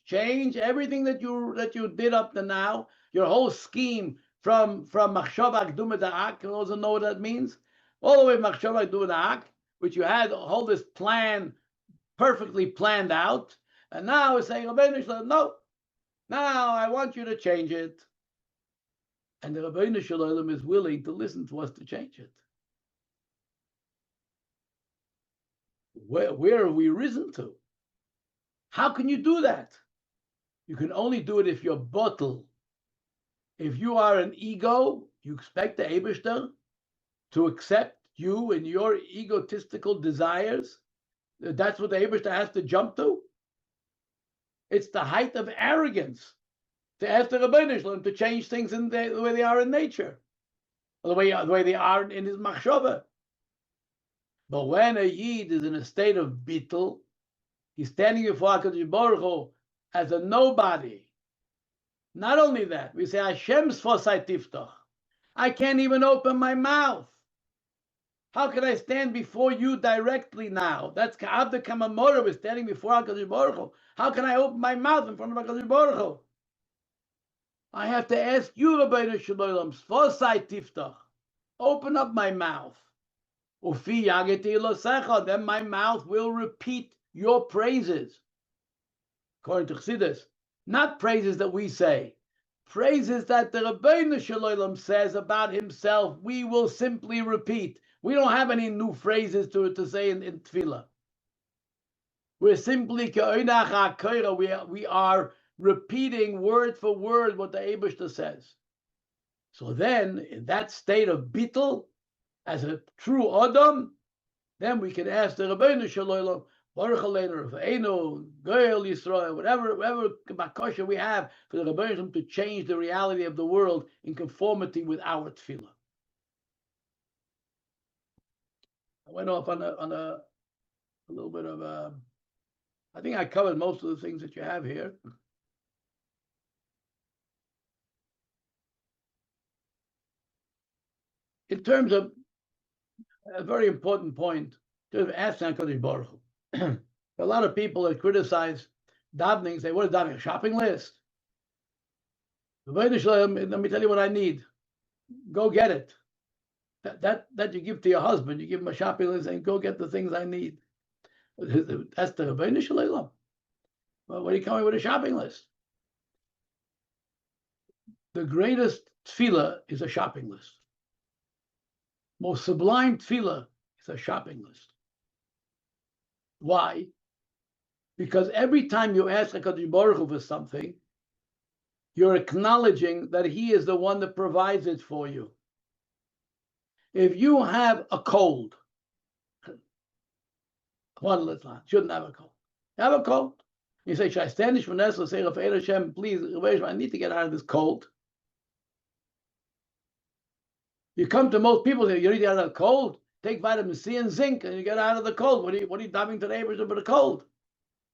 change everything that you did up to now, your whole scheme from Machshava Akduma Da'ak, you also know what that means? All the way Machshava Akduma Da'ak, which you had all this plan perfectly planned out, and now it's saying, Rabbeinu Shalom, no, now I want you to change it. And the Rabbeinu Shalom is willing to listen to us to change it. Where have we risen to? How can you do that? You can only do it if you're bottle. If you are an ego, you expect the Eibishter to accept you and your egotistical desires. That's what the Eibishter has to jump to. It's the height of arrogance to ask the Rabbeinu Shalom to change things in the way they are in nature, or the way they are in his machshava. But when a Yid is in a state of bittul, he's standing before HaKadosh Baruch Hu as a nobody. Not only that, we say Hashem's Fosai Tiftach. I can't even open my mouth. How can I stand before you directly now? That's Ka'avda Kamamora, we're standing before HaKadosh Baruch Hu. How can I open my mouth in front of HaKadosh Baruch Hu? I have to ask you, Rabbeinu Shalom, Fosai Tiftach. Open up my mouth. Ufi Yageti Losecha, then my mouth will repeat your praises. According to Chassidus, not praises that we say, praises that the Rabbeinu Shalom says about himself, we will simply repeat. We don't have any new phrases to say in Tfilah. We're simply, we are repeating word for word what the Eibishter says. So then, in that state of bittul, as a true Adam, then we can ask the Rabbeinu Shalom, Baruch Aleinu, Rafa'inu, Goel Yisrael, whatever bakasha we have for the Rabbeinu Shalom to change the reality of the world in conformity with our Tfilah. I went off on a little bit of I think I covered most of the things that you have here. In terms of a very important point, to ask HaKadosh Baruch Hu. A lot of people that criticize davening say, what is davening? A shopping list? Let me tell you what I need. Go get it. That you give to your husband, you give him a shopping list and go get the things I need. That's the Rabbeinu Shalom. Well, what are you coming with a shopping list? The greatest tefillah is a shopping list. Most sublime tefillah is a shopping list. Why? Because every time you ask HaKadosh Baruch Hu for something, you're acknowledging that he is the one that provides it for you. If you have a cold, shouldn't have a cold. Have a cold. You say, should I stand in Shmones and say, Rafael Hashem, please, I need to get out of this cold. You come to most people and say, you need to get out of the cold. Take vitamin C and zinc and you get out of the cold. What are you diving to the Eibishter for the cold?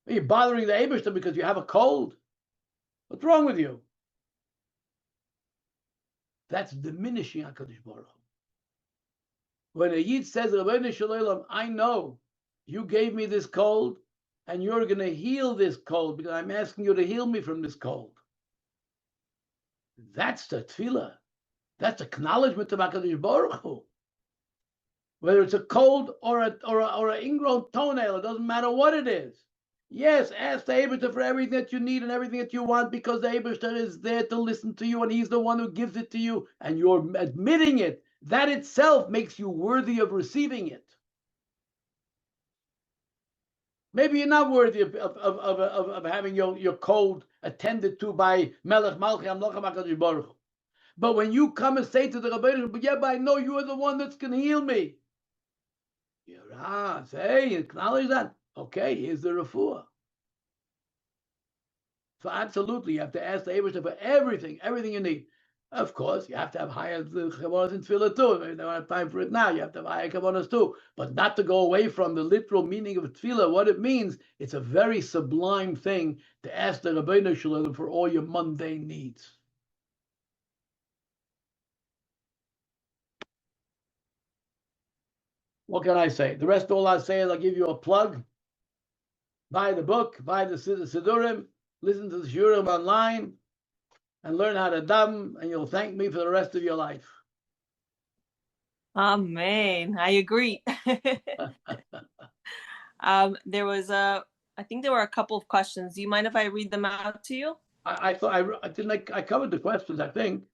Are you bothering the Eibishter because you have a cold? What's wrong with you? That's diminishing HaKadosh Baruch Hu. When a Yid says, Rabbeinu Shalom, I know you gave me this cold and you're going to heal this cold because I'm asking you to heal me from this cold. That's the tefillah. That's acknowledgement of HaKadosh Baruch Hu. Whether it's a cold or an ingrown toenail, it doesn't matter what it is. Yes, ask the Eibishter for everything that you need and everything that you want because the Eibishter is there to listen to you and he's the one who gives it to you and you're admitting it. that itself makes you worthy of receiving it. Maybe you're not worthy of having your code attended to by Melech Malchi Amlochem HaKadosh Baruch Hu. But when you come and say to the Rebbeinu, but yeah, but I know you are the one that's going to heal me. Say, acknowledge that. Okay, here's the refuah. So absolutely, you have to ask the Eibishter for everything you need. Of course, you have to have higher kavanas in Tfilah too. I don't have time for it now. You have to have higher kavanas too. But not to go away from the literal meaning of Tfilah, what it means. It's a very sublime thing to ask the Rebbeinu Shalom for all your mundane needs. What can I say? The rest of all I say is I'll give you a plug. Buy the book, buy the Siddurim, listen to the Shiurim online, and learn how to daven, and you'll thank me for the rest of your life. Amen. I agree. I think there were a couple of questions. Do you mind if I read them out to you? I thought I covered the questions. I think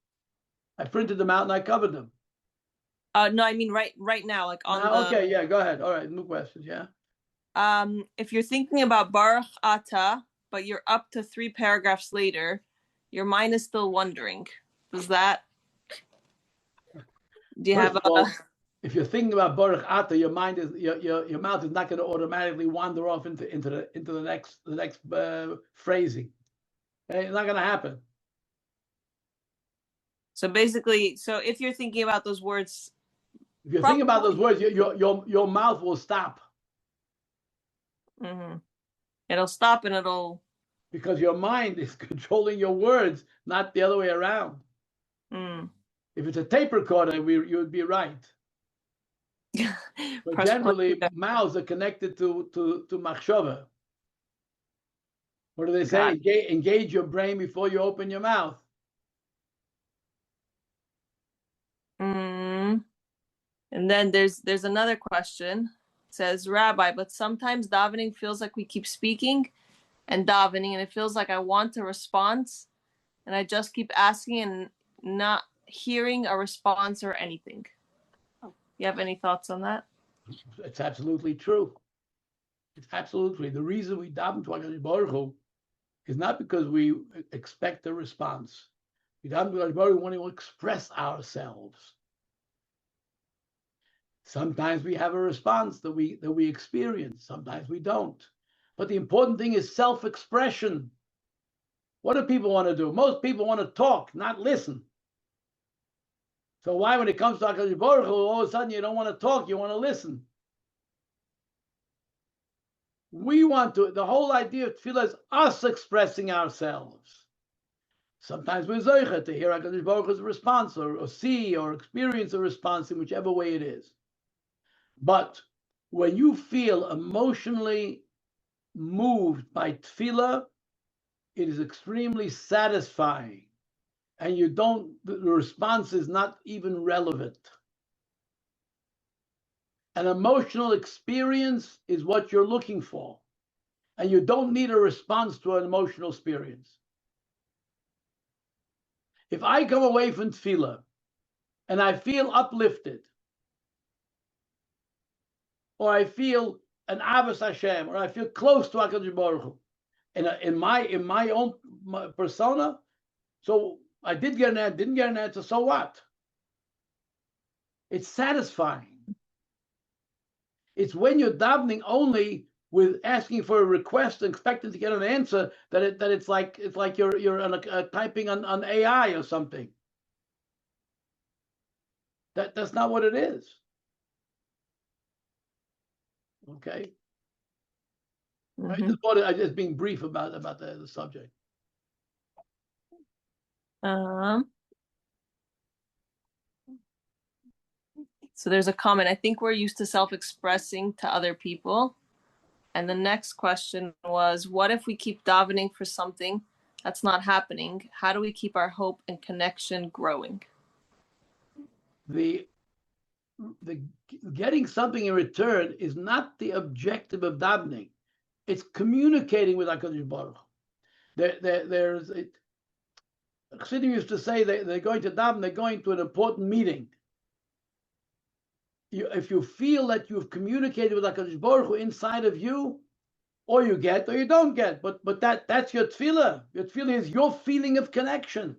I printed them out and I covered them. No, I mean right now, like on the. Okay, yeah, go ahead. All right, new questions, yeah. If you're thinking about Baruch Ata, but you're up to 3 paragraphs later, your mind is still wondering. Does that? Do you have a? If you're thinking about Baruch Ata, your mind is your mouth is not going to automatically wander off into the next phrasing. Okay? It's not going to happen. So basically, if you're thinking about those words, if you're thinking about those words, your mouth will stop. Mm-hmm. It'll stop and it'll. Because your mind is controlling your words, not the other way around. Mm. If it's a tape recorder, you would be right. But generally, mouths are connected to machshava. What do they say? Engage your brain before you open your mouth. Mm. And then there's another question. It says, Rabbi, but sometimes davening feels like we keep speaking and davening, and it feels like I want a response, and I just keep asking and not hearing a response or anything. You have any thoughts on that? It's absolutely true. It's absolutely. The reason we daven to HaKadosh Baruch Hu is not because we expect a response. We daven to HaKadosh Baruch Hu, we want to express ourselves. Sometimes we have a response that we experience. Sometimes we don't. But the important thing is self-expression. What do people want to do? Most people want to talk, not listen. So why, when it comes to HaKadosh Baruch Hu, all of a sudden you don't want to talk, you want to listen? We want to, the whole idea of Tfilah is us expressing ourselves. Sometimes we're zoicha to hear HaKadosh Baruch Hu's response, or see or experience a response in whichever way it is. But when you feel emotionally moved by Tfilah, it is extremely satisfying. And the response is not even relevant. An emotional experience is what you're looking for. And you don't need a response to an emotional experience. If I come away from Tfilah and I feel uplifted, or I feel an Avos Hashem, or I feel close to HaKadosh Baruch Hu, in my own persona, so I did get an answer, didn't get an answer, so what? It's satisfying. It's when you're davening only with asking for a request and expecting to get an answer that it's like you're typing on AI or something. That's not what it is. Okay. Mm-hmm. I just being brief about the subject. So there's a comment. I think we're used to self-expressing to other people. And the next question was, what if we keep davening for something that's not happening? How do we keep our hope and connection growing? The getting something in return is not the objective of davening. It's communicating with HaKadosh Baruch Hu. Chassidim used to say they're going to daven, they're going to an important meeting. if you feel that you've communicated with HaKadosh Baruch Hu inside of you, or you get or you don't get, but that's your tefillah. Your tefillah is your feeling of connection.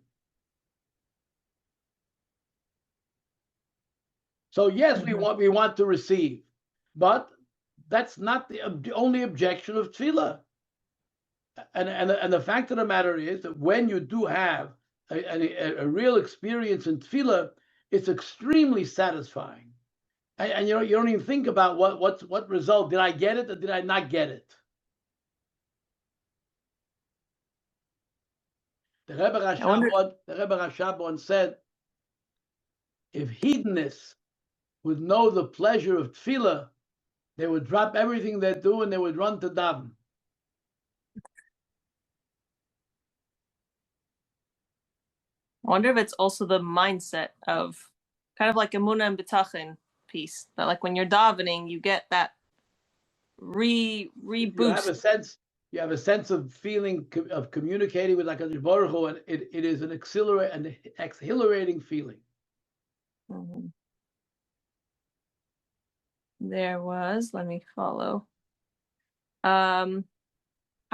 So yes, we want to receive, but that's not the only objection of tefillah. And the fact of the matter is that when you do have a real experience in tefillah, it's extremely satisfying. And you don't even think about what result. Did I get it or did I not get it? The Rebbe Rashab once said, if hedonists would know the pleasure of tefillah, they would drop everything they do and they would run to daven. I wonder if it's also the mindset of kind of like emunah and bitachon piece, that like when you're davening, you get that reboost. You have a sense of feeling of communicating with HaKadosh Baruch Hu, and it is an exhilarating feeling. Mm-hmm. There was, let me follow. How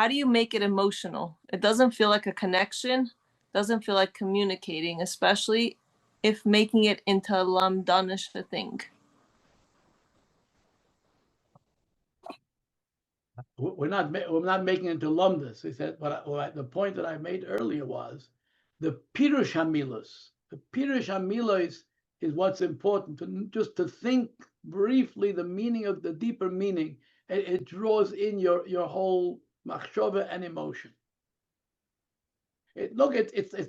do you make it emotional? It doesn't feel like a connection, doesn't feel like communicating, especially if making it into a lamdanish thing. We're not making it into lumdus. He said, the point that I made earlier was the pirush hamilos. The pirush hamilos is what's important. Just to think briefly the meaning of the deeper meaning. It draws in your whole machshava and emotion. It's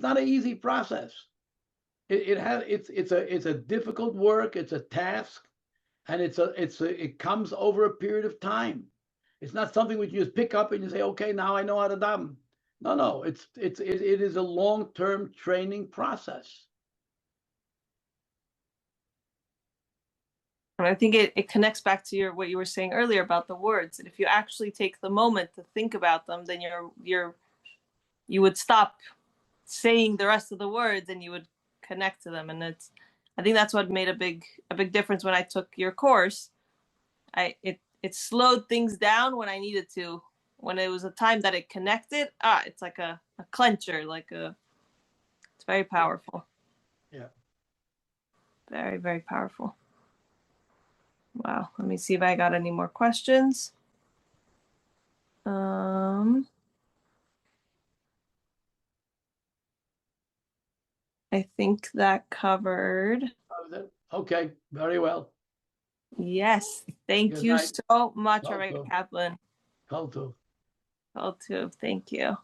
not an easy process. It's a difficult work. It's a task, and it comes over a period of time. It's not something which you just pick up and you say, okay, now I know how to daven. No, it is a long-term training process. And I think it connects back to what you were saying earlier about the words. And if you actually take the moment to think about them, then you would stop saying the rest of the words and you would connect to them. And I think that's what made a big difference when I took your course. It slowed things down when I needed to. When it was a time that it connected, it's like a clencher, it's very powerful. Yeah. Very, very powerful. Wow. Let me see if I got any more questions. I think that covered. Okay, very well. Yes. Thank you so much, Rabbi Kaplan. Kol tov. Kol tov. Thank you.